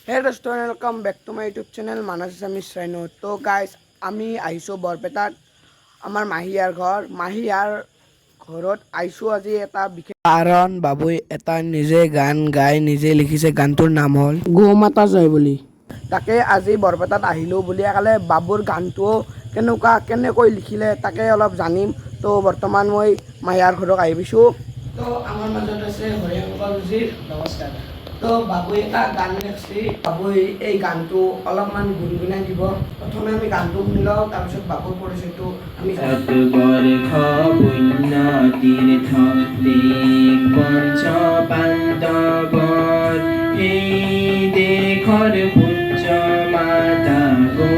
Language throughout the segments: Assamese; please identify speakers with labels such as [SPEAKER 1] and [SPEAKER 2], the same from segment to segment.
[SPEAKER 1] Hey restaurant, welcome back to my YouTube channel Manas Assamese Rhino. তো গাইজ আমি আহিছোঁ বৰপেটাত আমাৰ মাহীয়াৰ ঘৰত আহিছোঁ আজি এটা বিশেষ কাৰণ বাবুই এটা নিজে গান গাই নিজে লিখিছে গানটোৰ নাম হ'ল গো মাতা জয় বুলি তাকে আজি বৰপেটাত আহিলোঁ বুলি ক'লে বাবুৰ গানটো কেনেকৈ লিখিলে তাকে অলপ জানিম তো বৰ্তমান মই মাহীয়াৰ ঘৰত আহি পাইছোঁ তো আমাৰ মাজত আছে হৰিশংকৰজী নমস্কাৰ তো বাবুই এটা গান লিখছি বাবুই এই গানটো অলপমান গুণগুণাই দিব প্ৰথমে আমি গানটো শুনি লওঁ তাৰপিছত বাবুৰ পৰিচয়টো আমি
[SPEAKER 2] বৰ্ষ পুণ্য তীৰ্থ দেশ পঞ্চ পাণ্ডৱৰ এই দেশৰ পূজ্য মাতা গো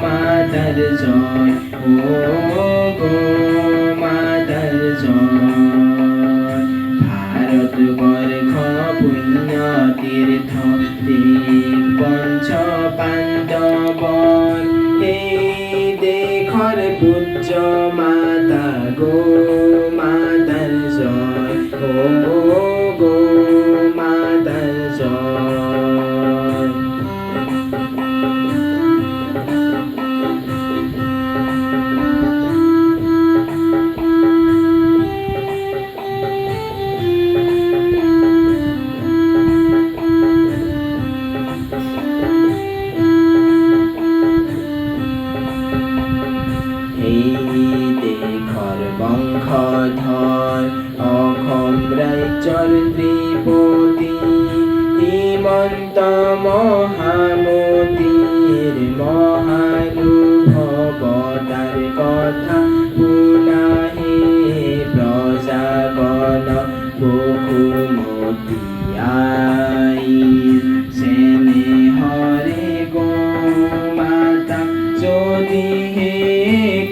[SPEAKER 2] মাতাৰ জয় গো মাতাৰ জয় ভাৰতবৰ্ষ পুণ্য তীৰ্থ দেশ পঞ্চ পাণ্ডৱৰ এই দেশৰ পূজ্য মাতা গো মাতাৰ জয় গো মাতাৰ জয় বংশধৰ অসম ৰাজ্যৰ ত্ৰিপতি হিমন্ত মহামতীৰ মহানুভৱতাৰ কথা শুনাহে প্ৰজাগণ বসুমতী আই চেনেহৰে গো মাতা যদিহে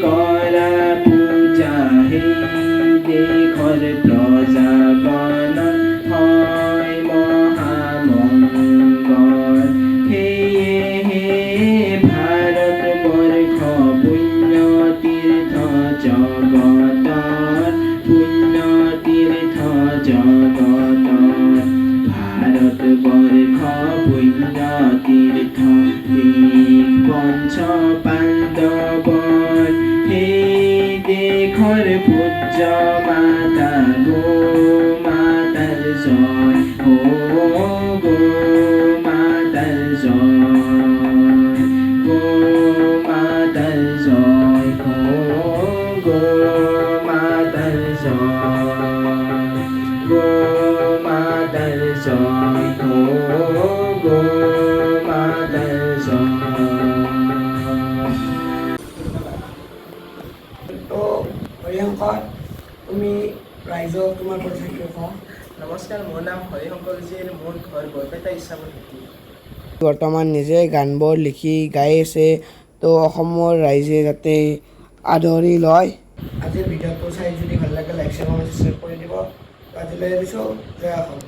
[SPEAKER 2] কৰা দেশৰ প্ৰজাগণ হয় মহামংগল সেয়েহে ভাৰতবৰ্ষ পুণ্য তীৰ্থ জগতৰ পুণ্য তীৰ্থ জগতৰ ভাৰতবৰ্ষ পুণ্য তীৰ্থ দেশ পঞ্চ পাণ্ডৱৰ দেশৰ পূজ্য মাতা গো মাতাৰ জয় গো মাতাৰ জয় গো মাতাৰ জয় গো মাতাৰ জয় গো মাতাৰ জয় গো মাতাৰ জয়
[SPEAKER 1] তো হৰিশংকৰ তুমি ৰাইজক তোমাৰ পৰিচয় কওঁ
[SPEAKER 3] নমস্কাৰ, মোৰ নাম হৰিশংকৰজীৰ মোৰ ঘৰ বৰপেটা ইছামতি।
[SPEAKER 1] বৰ্তমান নিজে গানবোৰ লিখি গাই আছে তো অসমৰ ৰাইজে যাতে আদৰি লয় আজিৰ ভিডিঅ'টো চাই যদি ভাল লাগে লাইক শ্বেয়াৰ কমেণ্ট কৰি দিব আজিলৈ এৰিছোঁ জয় অসম।